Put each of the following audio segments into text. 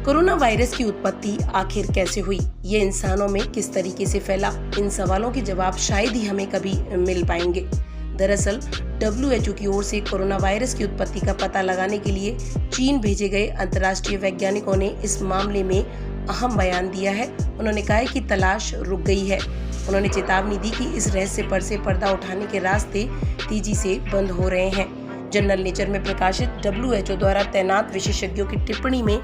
Corona virus की उत्पत्ति आखिर कैसे हुई, ये इंसानों में किस तरीके से फैला, इन सवालों के जवाब शायद ही हमें कभी मिल पाएंगे। दरअसल WHO की ओर से कोरोना वायरस की उत्पत्ति का पता लगाने के लिए चीन भेजे गए अंतर्राष्ट्रीय वैज्ञानिकों ने इस मामले में अहम बयान दिया है। उन्होंने कहा है कि तलाश रुक गई है। उन्होंने चेतावनी दी कि इस रहस्य पर से पर्दा उठाने के रास्ते तेजी से बंद हो रहे हैं। जर्नल नेचर में प्रकाशित WHO द्वारा तैनात विशेषज्ञों की टिप्पणी में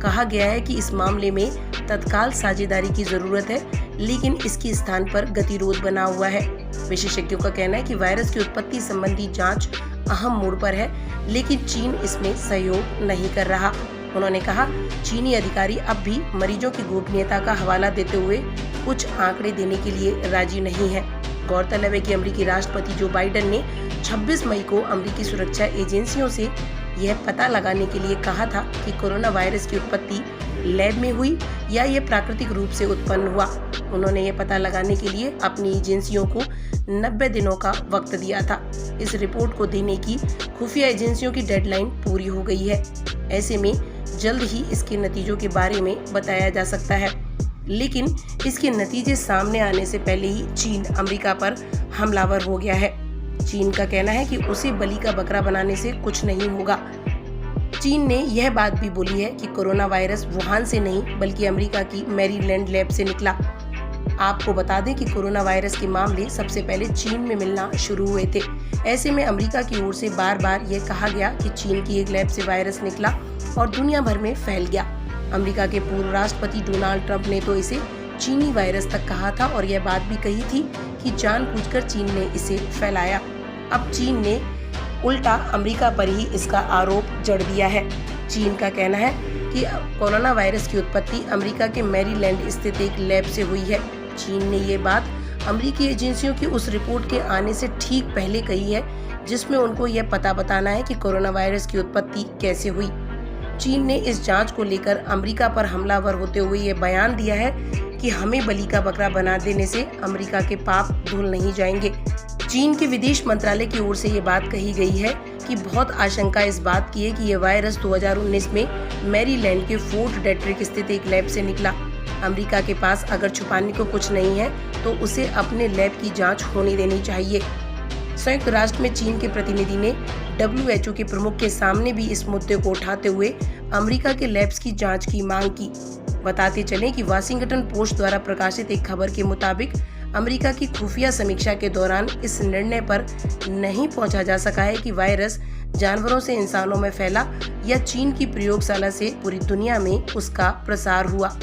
कहा गया है कि इस मामले में तत्काल साझेदारी की जरूरत है, लेकिन इसके स्थान पर गतिरोध बना हुआ है। विशेषज्ञों का कहना है कि वायरस की उत्पत्ति संबंधी जांच अहम मोड़ पर है, लेकिन चीन इसमें सहयोग नहीं कर रहा। उन्होंने कहा, चीनी अधिकारी अब भी मरीजों की गोपनीयता का हवाला देते हुए कुछ आंकड़े देने के लिए राजी नहीं है। गौरतलब है कि अमेरिकी राष्ट्रपति जो बाइडेन ने 26 मई को अमेरिकी सुरक्षा एजेंसियों से यह पता लगाने के लिए कहा था कि कोरोना वायरस की उत्पत्ति लैब में हुई या ये प्राकृतिक रूप से उत्पन्न हुआ। उन्होंने ये पता लगाने के लिए अपनी एजेंसियों को 90 दिनों का वक्त दिया था। इस रिपोर्ट को देने की खुफिया एजेंसियों की डेडलाइन पूरी हो गई है। ऐसे में जल्द ही इसके नतीजों के बारे में बताया जा सकता है, लेकिन इसके नतीजे सामने आने से पहले ही चीन अमेरिका पर हमलावर हो गया है। चीन का कहना है कि उसे बलि का बकरा बनाने से कुछ नहीं होगा। चीन ने यह बात भी बोली है कि कोरोना वायरस वुहान से नहीं बल्कि अमेरिका की मैरीलैंड लैब से निकला। आपको बता दें कि कोरोना वायरस के मामले सबसे पहले चीन में मिलना शुरू हुए थे। ऐसे में अमेरिका की ओर से बार बार यह कहा गया कि चीन की एक लैब से वायरस निकला और दुनिया भर में फैल गया। अमेरिका के पूर्व राष्ट्रपति डोनाल्ड ट्रंप ने तो इसे चीनी वायरस तक कहा था और यह बात भी कही थी कि जानबूझकर चीन ने इसे फैलाया। अब चीन ने उल्टा अमेरिका पर ही इसका आरोप जड़ दिया है। चीन का कहना है कि कोरोना वायरस की उत्पत्ति अमेरिका के मैरीलैंड स्थित एक लैब से हुई है। चीन ने ये बात अमेरिकी एजेंसियों की उस रिपोर्ट के आने से ठीक पहले कही है, जिसमें उनको यह पता बताना है कि कोरोना वायरस की उत्पत्ति कैसे हुई। चीन ने इस जांच को लेकर अमेरिका पर हमलावर होते हुए ये बयान दिया है कि हमें बलि का बकरा बना देने से अमेरिका के पाप धुल नहीं जाएंगे। चीन के विदेश मंत्रालय की ओर से ये बात कही गई है कि बहुत आशंका इस बात की है कि यह वायरस 2019 में मैरीलैंड के फोर्ट डेट्रिक स्थित एक लैब से निकला। अमेरिका के पास अगर छुपाने को कुछ नहीं है तो उसे अपने लैब की जांच होने देनी चाहिए। संयुक्त राष्ट्र में चीन के प्रतिनिधि ने WHO के प्रमुख के सामने भी इस मुद्दे को उठाते हुए अमेरिका के लैब्स की जांच की मांग की। बताते चलें कि वाशिंगटन पोस्ट द्वारा प्रकाशित एक खबर के मुताबिक अमेरिका की खुफिया समीक्षा के दौरान इस निर्णय पर नहीं पहुंचा जा सका है कि वायरस जानवरों से इंसानों में फैला या चीन की प्रयोगशाला से पूरी दुनिया में उसका प्रसार हुआ।